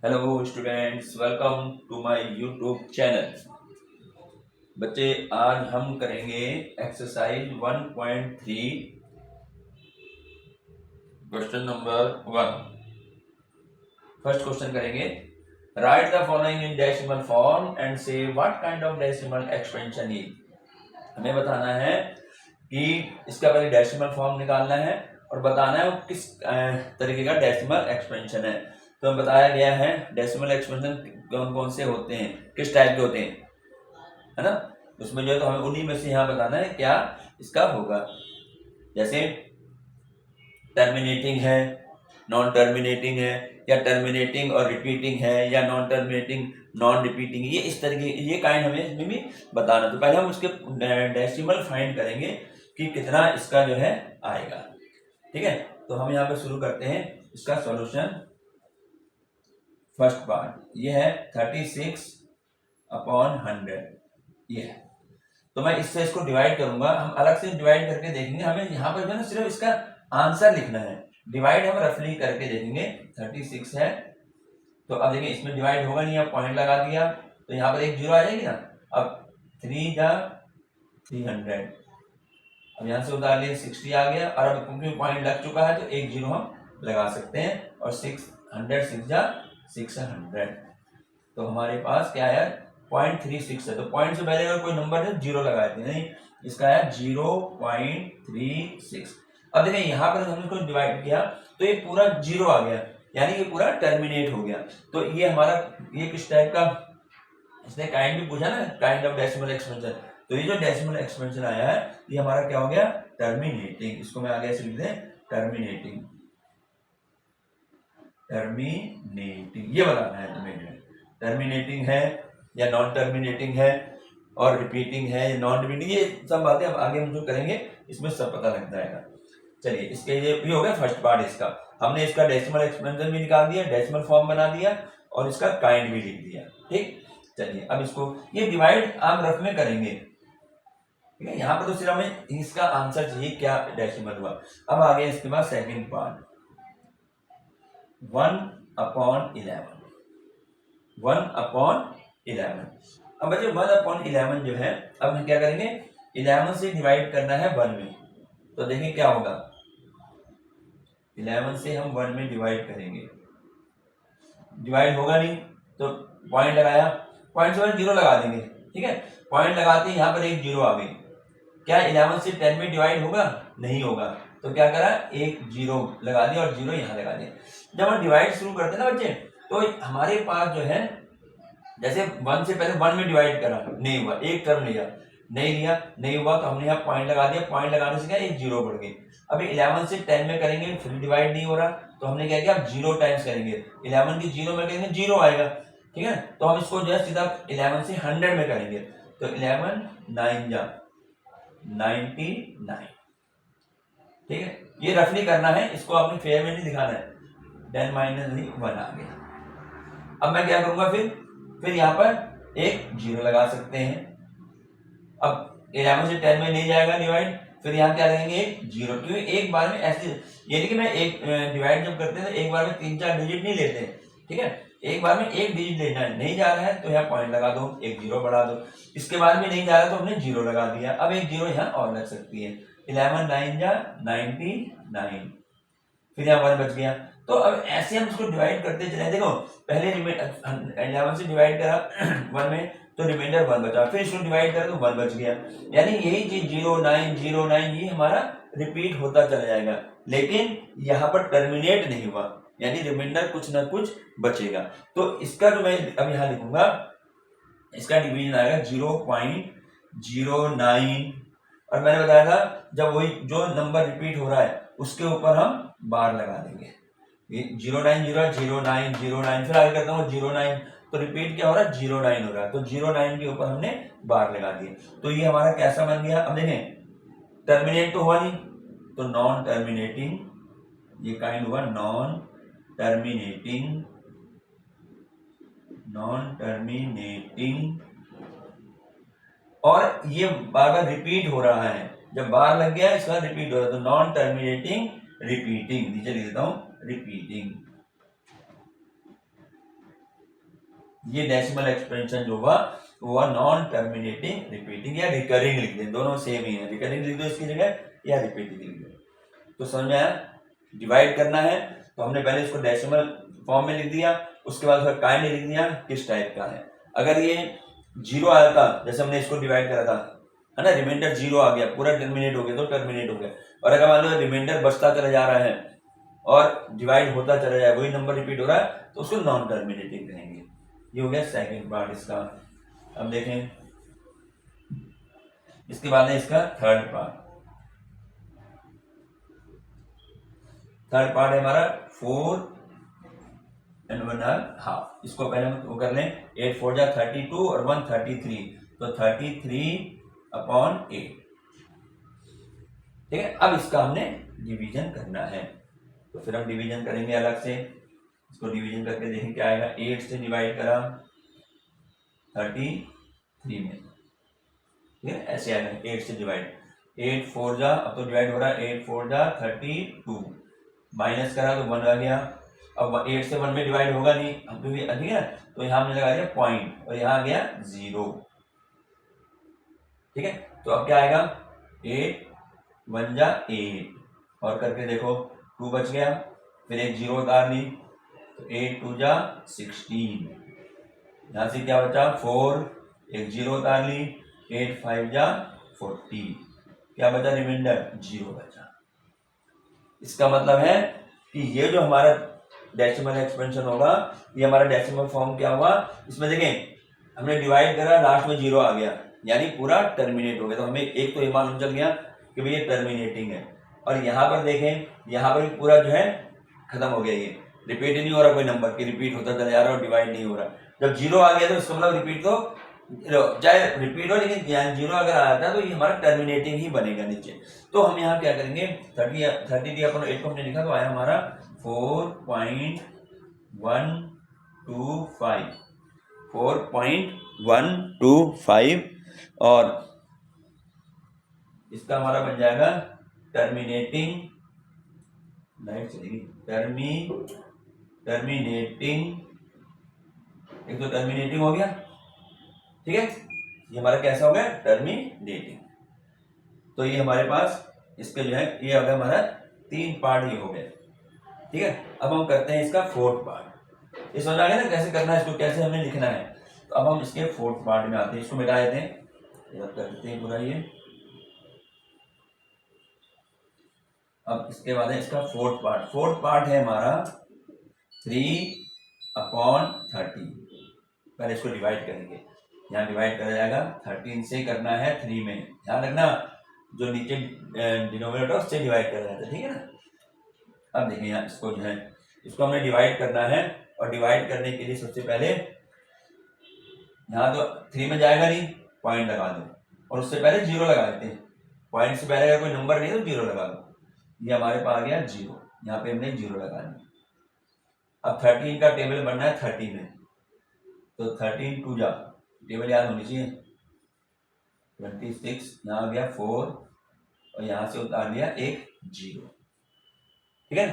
Hello students, welcome to my YouTube channel. बच्चे, आज हम करेंगे exercise 1.3 question number 1। First question करेंगे, write the following in decimal form and say what kind of decimal expansion is. हमें बताना है कि इसका पहले डेसिमल फॉर्म निकालना है और बताना है वो किस तरीके का डेसिमल एक्सपेंशन है। तो हमें बताया गया है डेसिमल एक्सपेंशन कौन कौन से होते हैं, किस टाइप के होते हैं, है ना। उसमें जो है तो हमें उन्हीं में से यहाँ बताना है क्या इसका होगा। जैसे टर्मिनेटिंग है, नॉन टर्मिनेटिंग है, या टर्मिनेटिंग और रिपीटिंग है, या नॉन टर्मिनेटिंग नॉन रिपीटिंग, ये इस तरीके ये काइंड हमें इसमें भी बताना। तो पहले हम उसके डेसिमल फाइंड करेंगे कि कितना इसका जो है आएगा। ठीक है, तो हम यहाँ पे शुरू करते हैं इसका सॉल्यूशन। फर्स्ट पार्ट ये है 36/100 ये है। तो मैं इससे इसको डिवाइड करूंगा, हम अलग से डिवाइड करके देखेंगे। हमें यहाँ पर जो है ना सिर्फ इसका आंसर लिखना है, डिवाइड हम रफली करके देखेंगे। 36 है तो अब देखिए इसमें डिवाइड होगा नहीं, अब पॉइंट लगा दिया तो यहाँ पर एक जीरो आ जाएगी ना। अब 3 जा 300, अब यहाँ से उतार लिए 60 आ गया, और अब क्योंकि पॉइंट लग चुका है तो एक जीरो हम लगा सकते हैं, और 600 6 जा 600। तो हमारे पास क्या है 0.36 है। तो पॉइंट से पहले अगर कोई नंबर है जीरो लगा देते, नहीं इसका है 0.36। अब देखिए यहाँ पर हमने इसको डिवाइड किया तो ये पूरा जीरो आ गया, यानी ये पूरा टर्मिनेट हो गया। तो ये हमारा ये किस टाइप का, इसने काइंड भी पूछा ना, काइंड ऑफ डेसिमल एक्सपेंशन। तो ये जो डेसिमल एक्सपेंशन आया है ये हमारा क्या हो गया, टर्मिनेटिंग। इसको मैं आगे ऐसे लिख दें, टर्मिनेटिंग। टर्मिनेटिंग ये बताना है तुम्हें, जो टर्मिनेटिंग है या नॉन टर्मिनेटिंग है, और रिपीटिंग है या नॉन रिपीटिंग, ये सब बातें अब आगे हम जो करेंगे इसमें सब पता लग जाएगा। चलिए, इसके ये भी हो गया फर्स्ट पार्ट। इसका हमने इसका डेसिमल एक्सपेंशन भी निकाल दिया, डेसिमल फॉर्म बना दिया, और इसका काइंड भी लिख दिया। ठीक, चलिए अब इसको ये डिवाइड आप रफ में करेंगे। ठीक है, यहाँ पर तो सिर्फ हमें इसका आंसर चाहिए क्या डेसिमल हुआ। अब आगे इसके बाद सेकेंड पार्ट 1/11। 1/11। अब बच्चे 1/11 जो है, अब हम क्या करेंगे, 11 से डिवाइड करना है 1 में। तो देखें क्या होगा, 11 से हम 1 में डिवाइड करेंगे, डिवाइड होगा नहीं तो पॉइंट लगाया, पॉइंट से पहले जीरो लगा देंगे। ठीक है, पॉइंट लगाते ही यहाँ पर एक जीरो आ गई। क्या 11 से 10 में डिवाइड होगा, नहीं होगा। तो क्या करा, एक जीरो लगा दिया और जीरो यहाँ लगा दिया। जब हम डिवाइड शुरू करते हैं ना बच्चे, तो हमारे पास जो है, जैसे 1 से पहले 1 में डिवाइड करा, नहीं हुआ, एक टर्म लिया, नहीं हुआ, तो हमने यहाँ पॉइंट लगा दिया। पॉइंट लगाने से क्या एक जीरो बढ़ गई। अभी 11 से 10 में करेंगे, फिर डिवाइड नहीं हो रहा, तो हमने क्या किया, अब जीरो टाइम्स करेंगे। 11 की जीरो में करेंगे, जीरो आएगा। ठीक है, तो हम इसको जो है सीधा 11 से 100 में करेंगे। तो 11 9 जा 99। ठीक है, ये रफली करना है, इसको आपने फेयर में नहीं दिखाना है। 10 - 1 आ गया। अब मैं क्या करूंगा, फिर यहाँ पर एक जीरो लगा सकते हैं। अब 11 से 10 में नहीं जाएगा डिवाइड, फिर यहाँ क्या लगेंगे, एक जीरो। क्योंकि एक बार में ऐसे, ये नहीं कि मैं एक डिवाइड जब करते हैं तो एक बार में 3-4 डिजिट नहीं लेते। ठीक है, एक बार में एक डिजिट लेना है, नहीं जा रहा है तो यहाँ पॉइंट लगा दो, एक जीरो बढ़ा दो। इसके बाद में नहीं जा रहा तो हमने जीरो लगा दिया, अब एक जीरो यहाँ और लग सकती है। 11 9 जा 99, फिर यहाँ 1 बच गया। तो अब ऐसे हम इसको डिवाइड करते चले। देखो पहले 11 से डिवाइड करा 1 में तो रिमाइंडर 1 बचा, फिर इसको डिवाइड करा तो 1 बच गया। यानी यही चीज 0909 ये हमारा रिपीट होता चला जाएगा, लेकिन यहाँ पर टर्मिनेट नहीं हुआ, यानी रिमाइंडर कुछ ना कुछ बचेगा। तो इसका जो मैं अब यहाँ लिखूंगा, इसका डिवीजन आएगा 0.09। और मैंने बताया था जब वही जो नंबर रिपीट हो रहा है उसके ऊपर हम बार लगा देंगे। 090 09 09, फिर आगे करता हूँ 09, तो रिपीट क्या हो रहा है, 09 हो रहा है, तो 09 के ऊपर हमने बार लगा दिए। तो ये हमारा कैसा बन गया। अब देखें, टर्मिनेट तो हुआ नहीं, तो नॉन टर्मिनेटिंग, ये काइंड हुआ नॉन टर्मिनेटिंग। और ये बार बार रिपीट हो रहा है, जब बार लग गया इसका रिपीट हो रहा है, तो नॉन टर्मिनेटिंग रिपीटिंग, नीचे लिख देता हूं रिपीटिंग। ये डेसिमल एक्सपेंशन जो हुआ वो नॉन टर्मिनेटिंग रिपीटिंग या रिकरिंग लिख दें, दोनों सेम ही है, रिकरिंग लिख दो इसकी जगह या रिपीटिंग लिख दो। तो समझ में आया? डिवाइड करना है तो हमने पहले इसको डेसिमल फॉर्म में लिख दिया, उसके बाद उसका काइंड लिख दिया किस टाइप का है। अगर ये जीरो आया था जैसे हमने इसको डिवाइड करा था, है ना, रिमाइंडर जीरो आ गया, पूरा टर्मिनेट हो गया तो टर्मिनेट हो गया। और अगर मान लो रिमाइंडर बचता चला जा रहा है और डिवाइड होता चला जाए, वही नंबर रिपीट हो रहा है, तो उसको नॉन टर्मिनेटिंग कहेंगे। ये हो गया सेकंड पार्ट इसका। अब देखें इसके बाद है इसका थर्ड पार्ट। थर्ड पार्ट है हमारा 4 and 1/2। इसको पहले हम वो कर लें, 8 4 जा 32 और 1 33, तो 33/8। ठीक है, अब इसका हमने डिवीजन करना है, तो फिर हम डिवीजन करेंगे अलग से। इसको डिवीजन करके देखें क्या आएगा। 8 से डिवाइड करा 33 में, ठीक है, ऐसे आएगा 8 से डिवाइड। 8 4 जा, अब तो डिवाइड हो रहा है, 8 4 जा 32, माइनस करा तो 1 आ गया। अब 8 से 1 में डिवाइड होगा नहीं, हम तो ठीक है, तो यहाँ हमने लगा दिया पॉइंट और यहाँ आ गया 0। ठीक है, तो अब क्या आएगा, 8 1 जा 8 और करके देखो 2 बच गया, फिर एक 0 उतार ली तो 8 2 जा 16, यहाँ से क्या बचा 4, एक 0 उतार ली, 8 5 जा 40, क्या बचा रिमाइंडर 0 बचा। इसका मतलब है कि ये जो हमारा डेसिमल एक्सपेंशन होगा, ये हमारा डेसिमल फॉर्म क्या हुआ, इसमें देखें हमने डिवाइड करा, लास्ट में 0 आ गया, यानी पूरा टर्मिनेट हो गया। तो हमें एक तो ये मालूम चल गया कि भाई ये टर्मिनेटिंग है। और यहाँ पर देखें, यहाँ पर भी पूरा जो है खत्म हो गया, ये रिपीट नहीं हो रहा, कोई नंबर की रिपीट होता चला जा रहा है और डिवाइड नहीं हो रहा। जब 0 आ गया तो इसका मतलब रिपीट तो चाहे रिपीट हो, लेकिन 0 अगर आया था तो ये हमारा टर्मिनेटिंग ही बनेगा नीचे। तो हम यहाँ क्या करेंगे, 33 अपन 8 को हमने लिखा तो आया हमारा 4.125, 4.125 और इसका हमारा बन जाएगा टर्मिनेटिंग, लाइट चलेगी, टर्मिनेटिंग, एक तो टर्मिनेटिंग हो गया, ठीक है, ये हमारा कैसा हो गया टर्मिनेटिंग। तो ये हमारे पास इसके जो है ये अगर हमारा 3 पार्ट ये हो गए। ठीक है, अब हम करते हैं इसका 4th पार्ट। ये समझ आ गया ना कैसे करना है, इसको कैसे हमें लिखना है। तो अब हम इसके 4th पार्ट में आते हैं, इसको मिटा देते हैं, कर देते हैं पूरा ये। अब इसके बाद है इसका 4th पार्ट। 4th पार्ट है हमारा 3/30। पहले इसको डिवाइड करेंगे, यहाँ डिवाइड करा जाएगा 13 से, करना है 3 में, ध्यान रखना जो नीचे डिनोमिनेटर उससे डिवाइड करा जाता है, ठीक है ना। अब देखिए यहाँ इसको जो है इसको हमने डिवाइड करना है, और डिवाइड करने के लिए सबसे पहले यहाँ तो 3 में जाएगा नहीं, पॉइंट लगा दो, और उससे पहले 0 लगा देते हैं। पॉइंट से पहले अगर कोई नंबर नहीं है तो 0 लगा दो, ये हमारे पास आ गया 0, यहाँ पे हमने 0 लगा दिया। अब 13 का टेबल बनना है 30 में, तो 13 2 जा, टेबल याद होनी चाहिए, 26, यहाँ आ गया 4 और यहाँ से उतार लिया एक 0, ठीक है।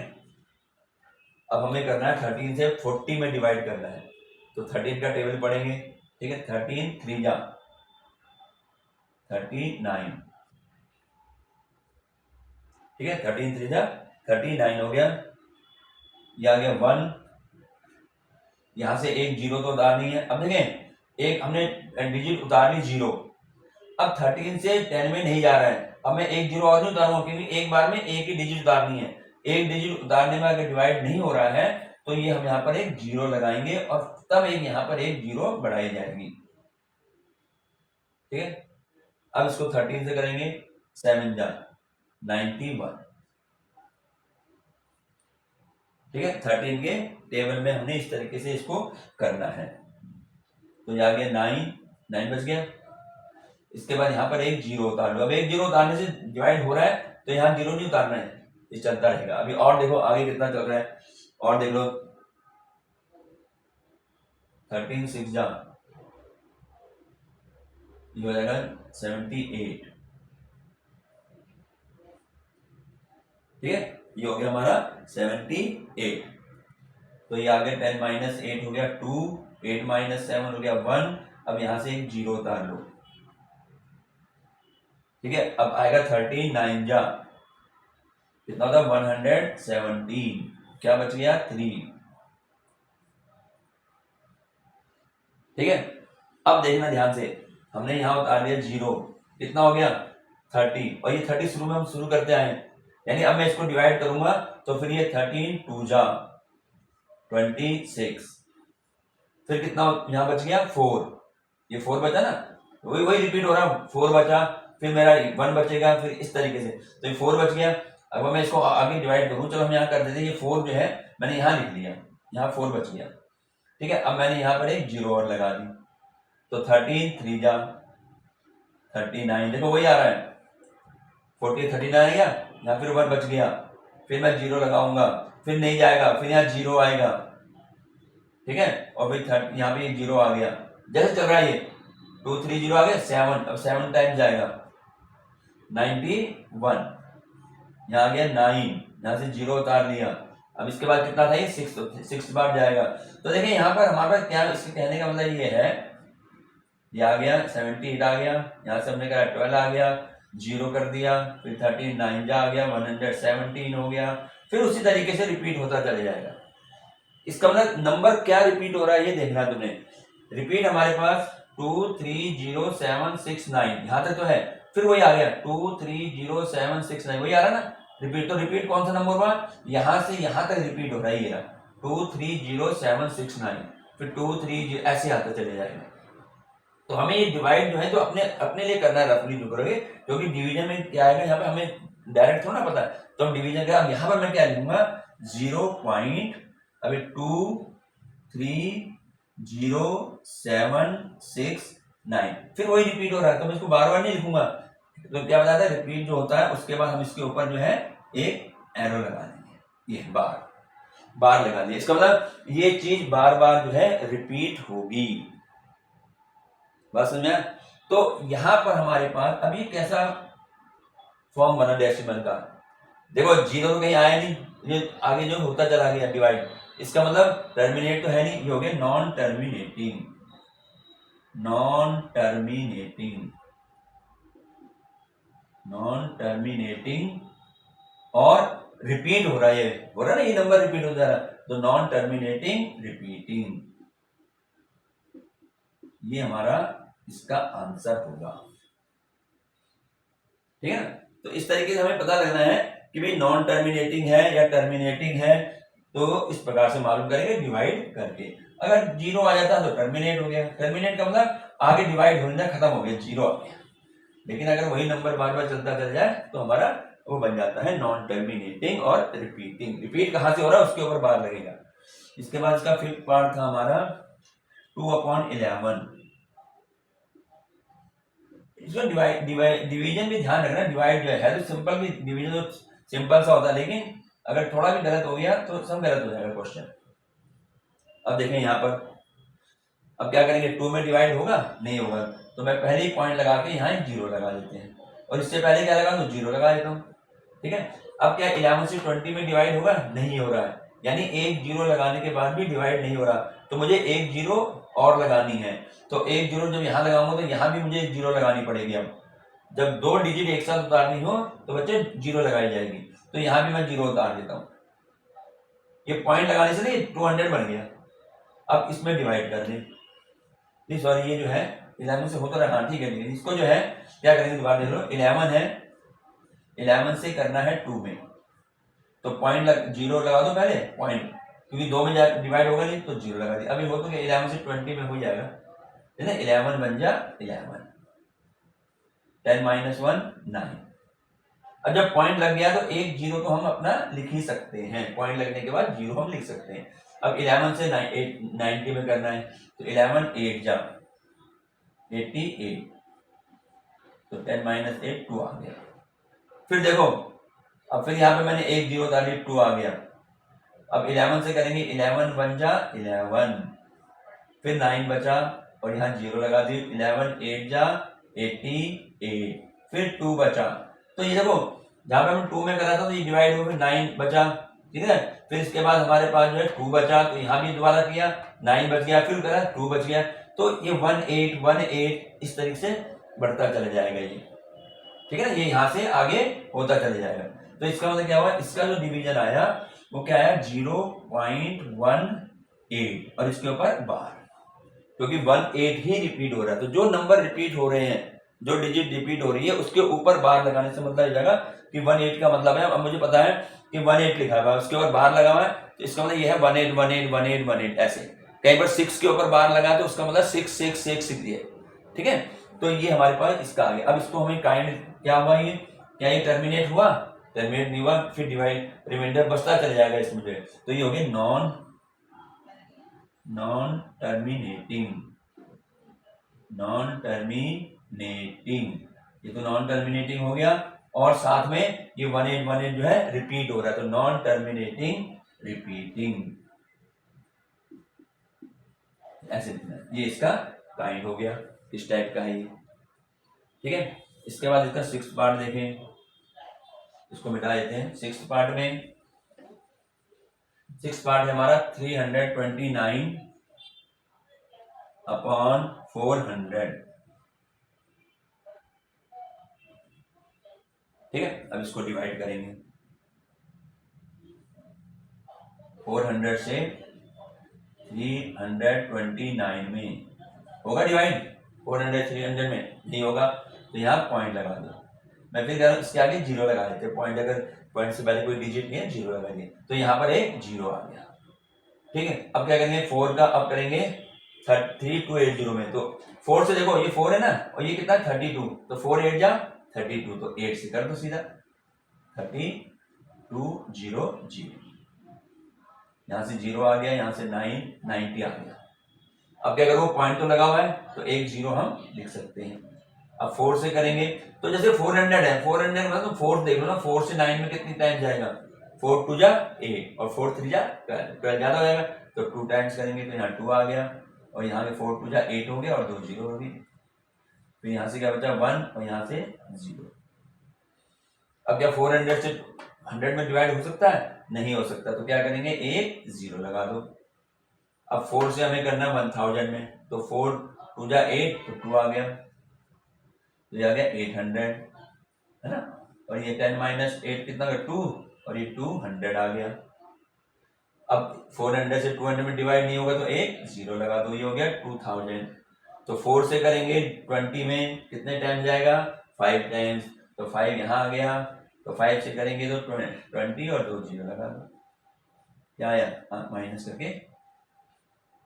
अब हमें करना है 13 से 40 में डिवाइड करना है, तो 13 का टेबल पढ़ेंगे, ठीक है, 13 3 जा 39, ठीक है, 13 3 जा 39 हो गया। ये आ गया 1, यहां से एक 0 तो उतारनी है। अब देखें एक हमने डिजिट उतार ली 0, अब 13 से 10 में नहीं जा रहा है, अब मैं एक 0 और नहीं उतारूंगा, क्योंकि एक बार में एक ही डिजिट उतारनी है। एक डिजिट उतारने में अगर डिवाइड नहीं हो रहा है तो ये हम यहाँ पर एक 0 लगाएंगे और तब एक यहाँ पर एक 0 बढ़ाई जाएगी, ठीक है। अब इसको 13 से करेंगे, 7 जा 91, ठीक है। 13 के टेबल में हमने इस तरीके से इसको करना है। तो ये आ गया 9 बच गया। इसके बाद यहाँ पर एक 0 उतार लो। अब एक 0 उतारने से डिवाइड हो रहा है तो यहाँ 0 नहीं उतारना है, ये चलता रहेगा। अभी और देखो आगे कितना चल रहा है, और देख लो 13 6 जा, ये हो जाएगा 78, ठीक है, ये हो गया हमारा 78। तो ये आ गया 10 माइनस 8 हो गया 2, 8 माइनस 7 हो गया 1। अब यहां से एक जीरो उतार लो, ठीक है। अब आएगा 13 9 जा कितना होता है 117, क्या बच गया 3, ठीक है। अब देखना ध्यान से, हमने यहां उतार दिया जीरो, कितना हो गया 30, और ये 30 शुरू में हम शुरू करते आए, यानी अब मैं इसको डिवाइड करूंगा तो फिर ये 13 2 जा 26, फिर कितना यहाँ बच गया 4, ये 4 बचा ना, वही वही रिपीट हो रहा, 4 बचा, फिर मेरा 1 बचेगा, फिर इस तरीके से, तो ये 4 बच गया। अब मैं इसको आगे डिवाइड करूं, चलो हम यहाँ कर देते हैं, ये 4 जो है मैंने यहाँ लिख लिया, यहाँ 4 बच गया, ठीक है। अब मैंने यहाँ पर एक जीरो और लगा दी, तो 13 3 जा 39, देखो वही आ रहा है 40 39 आ गया, यहाँ फिर 1 बच गया, फिर मैं जीरो लगाऊंगा, फिर नहीं जाएगा, फिर यहाँ जीरो आएगा, ठीक है, और फिर यहाँ पे जीरो आ गया, जैसे चल रहा है ये 2 3 0 आ गया 7, अब 7 टाइम जाएगा 91, यहाँ आ गया 9, यहाँ से जीरो उतार लिया, अब इसके बाद कितना था ये 6 बार जाएगा। तो देखिए यहाँ पर हमारे पास क्या, इसके कहने का मतलब ये है, ये आ गया 78 आ गया, यहाँ से हमने कहा 12 आ गया, जीरो कर दिया, फिर 13 9 जा आ गया 117 हो गया, फिर उसी तरीके से रिपीट होता चले जाएगा। इसका मतलब नंबर क्या रिपीट हो रहा है ये देखना तुमने, रिपीट हमारे पास 2 3 0 7 6 9 यहाँ तक तो है, फिर वही आ गया 2 3 0 7 6 9, वही आ रहा ना रिपीट। तो रिपीट कौन सा नंबर हुआ, यहां से यहां तक रिपीट हो रहा है, ये 2 3 0 7 6 9, फिर 2 3 0 ऐसे आता चले जाएगा। तो हमें ये डिवाइड जो है तो अपने अपने लिए करना है, रफली जो करोगे, क्योंकि डिवीजन में क्या आएगा यहाँ पे हमें डायरेक्ट थोड़ा ना पता है, तो हम डिवीजन का, अब यहाँ पर मैं क्या लिखूंगा 0. अभी 2 3 0 7 6 9, फिर वही रिपीट हो रहा है, तो मैं इसको बार बार नहीं लिखूंगा, तो क्या बताता है रिपीट जो होता है उसके बाद हम इसके ऊपर जो है एक एरो लगा देंगे, ये बार लगा दिए, इसका मतलब ये चीज बार बार जो है रिपीट होगी, बात समझा। तो यहां पर हमारे पास अभी कैसा फॉर्म बना डेसिमल का, देखो जीरो तो कहीं आया नहीं, ये आगे जो होता चला गया डिवाइड, इसका मतलब टर्मिनेट तो है नहीं, ये हो गया नॉन टर्मिनेटिंग, और रिपीट हो रहा है, हो रहा है ना, ये नंबर रिपीट हो जा रहा है, तो नॉन टर्मिनेटिंग रिपीटिंग, ये हमारा इसका आंसर होगा, ठीक है ना। तो इस तरीके से हमें पता लगना है कि भाई नॉन टर्मिनेटिंग है या टर्मिनेटिंग है, तो इस प्रकार से मालूम करेंगे डिवाइड करके। अगर जीरो आ जाता तो टर्मिनेट हो गया, टर्मिनेट का मतलब आगे डिवाइड होना खत्म हो गया, जीरो आ गया, लेकिन अगर वही नंबर बार बार चलता चल जाए तो हमारा वो बन जाता है नॉन टर्मिनेटिंग और रिपीटिंग। रिपीट कहां से हो रहा है उसके ऊपर बार लगेगा। इसके बाद इसका फिफ्थ पार्ट था हमारा 2/11, इसमें डिवीजन भी ध्यान रखना, डिवाइड जो है तो सिंपल भी, डिवीजन तो सिंपल सा होता है, लेकिन अगर थोड़ा भी गलत हो गया तो सब गलत हो जाएगा क्वेश्चन। अब देखें यहाँ पर, अब क्या करेंगे, 2 में डिवाइड होगा नहीं होगा, तो मैं पहले ही पॉइंट लगा के यहाँ एक जीरो लगा देते हैं, और इससे पहले क्या लगा, तो जीरो लगा देता हूँ, ठीक है। अब क्या 11 से 20 में डिवाइड होगा, नहीं हो रहा है, यानी एक जीरो लगाने के बाद भी डिवाइड नहीं हो रहा, तो मुझे एक जीरो और लगानी है, तो एक जीरो जब यहाँ लगाऊंगा तो यहाँ भी मुझे एक जीरो लगानी पड़ेगी। अब जब दो डिजिट एक साथ उतारनी हो तो बच्चे जीरो लगाई जाएगी, तो यहाँ भी मैं जीरो उतार देता हूँ, ये पॉइंट लगाने से नहीं 200 बन गया। अब इसमें डिवाइड कर दें, सॉरी ये जो है 11 से होता रहा, ठीक है, इसको जो है क्या करेंगे दोबारा देख लो, 11 है, 11 से करना है 2 में, तो पॉइंट जीरो लगा दो पहले पॉइंट, क्योंकि 2 में डिवाइड होगा नहीं तो जीरो लगा दिया। अभी हो तो 11 से 20 में हो जाएगा, है ना, 11 बन जा 11, 10 - 1 9। अब जब पॉइंट लग गया तो एक जीरो तो हम अपना लिख ही सकते हैं, पॉइंट लगने के बाद जीरो हम लिख सकते हैं। अब 11 से 90 में करना है, तो 11 8 जा 88, तो 10 - 8 2 आ गया। फिर देखो, अब फिर यहाँ पे मैंने एक जीरो डाली, 2 आ गया। अब 11 से करेंगे, 11 बन जा 11, फिर 9 बचा और यहाँ जीरो लगा दी, 11 8 जा 88, फिर 2 बचा। तो ये देखो, जहां पे हम 2 में करा था तो ये डिवाइड हो गया, 9 बचा, ठीक है। फिर इसके बाद हमारे पास जो है 2 बचा, तो यहाँ भी दोबारा किया, 9 बच गया, फिर करा 2 बच गया, तो ये 1 8 इस तरीके से बढ़ता चला जाएगा ये, ठीक है ना, ये यहाँ से आगे होता चला जाएगा। तो इसका मतलब क्या हुआ, इसका जो डिवीजन आया वो क्या आया 0.18 और इसके ऊपर बार, क्योंकि 18 ही रिपीट हो रहा है। तो जो नंबर रिपीट हो रहे हैं, जो डिजिट रिपीट हो रही है, उसके ऊपर बार लगाने से मतलब जाएगा कि 18 का मतलब है, अब मुझे पता है कि 18 लिखा हुआ है, उसके ऊपर बार लगा हुआ है, तो इसका मतलब ये है 18 18 18 18 ऐसे। कई बार 6 के ऊपर बार लगा तो उसका मतलब 6 6 6 6 दिए, ठीक है। तो ये हमारे पास इसका आ गया। अब इसको हमें काइंड क्या हुआ, ये क्या ये टर्मिनेट हुआ, टर्मिनेट नहीं हुआ, फिर डिवाइड रिमाइंडर बचता चल जाएगा इसमें जो है, तो ये हो गया नॉन टर्मिनेटिंग, ये तो नॉन टर्मिनेटिंग हो गया, और साथ में ये 18 जो है रिपीट हो रहा है, तो नॉन टर्मिनेटिंग रिपीटिंग, ऐसे ये इसका काइंड हो गया, इस टाइप का है ये, ठीक है। इसके बाद इसका 6th पार्ट देखें, इसको मिटा देते हैं। 6th पार्ट में 6th पार्ट है हमारा 329/400, ठीक है। अब इसको डिवाइड करेंगे, 400 से 329 में होगा डिवाइड, 400 300 में नहीं होगा, तो यहाँ पॉइंट लगा दो। मैं फिर कह रहा हूँ इसके आगे 0 लगा देते हैं, पॉइंट अगर पॉइंट से पहले कोई डिजिट नहीं है 0 लगा दिए, तो यहाँ पर एक 0 आ गया, ठीक है। अब क्या करेंगे 4 का, अब करेंगे 3280 में, तो 4 से देखो ये 4 है ना, और ये कितना 32, तो 4 8 जा 32, तो 8 से कर दो सीधा 3200, यहाँ से 0 आ गया, यहाँ से 990 आ गया। अब क्या करो, पॉइंट तो लगा हुआ है, तो एक 0 हम लिख सकते हैं। अब 4 से करेंगे, तो जैसे 400 है, 400 मतलब तो 4 देख लो ना, 4 से 9 में कितनी टाइम जाएगा, 4 2 जा 8 और 4 3 जा 12 ज्यादा हो जाएगा, तो 2 टाइम्स करेंगे, तो यहाँ 2 आ गया, और यहाँ पे 4 2 जा 8 हो गया, और 2 0 हो गई, फिर यहाँ से क्या बचा 1 और यहाँ से 0। अब क्या 400 से 100 में डिवाइड हो सकता है, नहीं हो सकता, तो क्या करेंगे एक 0 लगा दो। अब 4 से हमें करना 1000 में, तो 4 2 जा 8, तो 2 आ गया, तो ये आ गया 800, है ना, और ये 10 - 8 कितना 2, और ये 200 आ गया। अब 400 से 200 में डिवाइड नहीं होगा, तो एक 0 लगा दो, ये हो गया 2000। तो 4 से करेंगे 20 में कितने टाइम जाएगा, 5 टाइम्स, तो 5 यहाँ आ गया, तो 5 से करेंगे तो 20 और 2 0 लगा दो, क्या आया माइनस करके,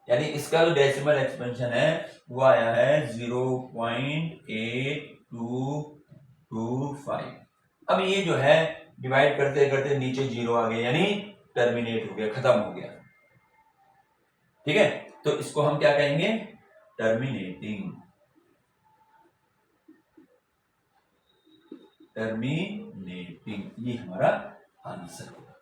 यानी इसका जो डेसिमल एक्सपेंशन है वो आया है 0.8225। अब ये जो है डिवाइड करते करते नीचे 0 आ गया, यानी टर्मिनेट हो गया, खत्म हो गया, ठीक है। तो इसको हम क्या कहेंगे, टर्मिनेटिंग, ये हमारा आंसर होगा।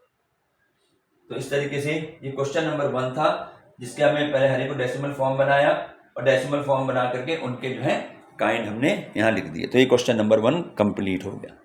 तो इस तरीके से ये क्वेश्चन नंबर 1 था, जिसके हमने पहले हरे को डेसिमल फॉर्म बनाया, और डेसिमल फॉर्म बना करके उनके जो है काइंड हमने यहाँ लिख दिए। तो ये क्वेश्चन नंबर 1 कंप्लीट हो गया।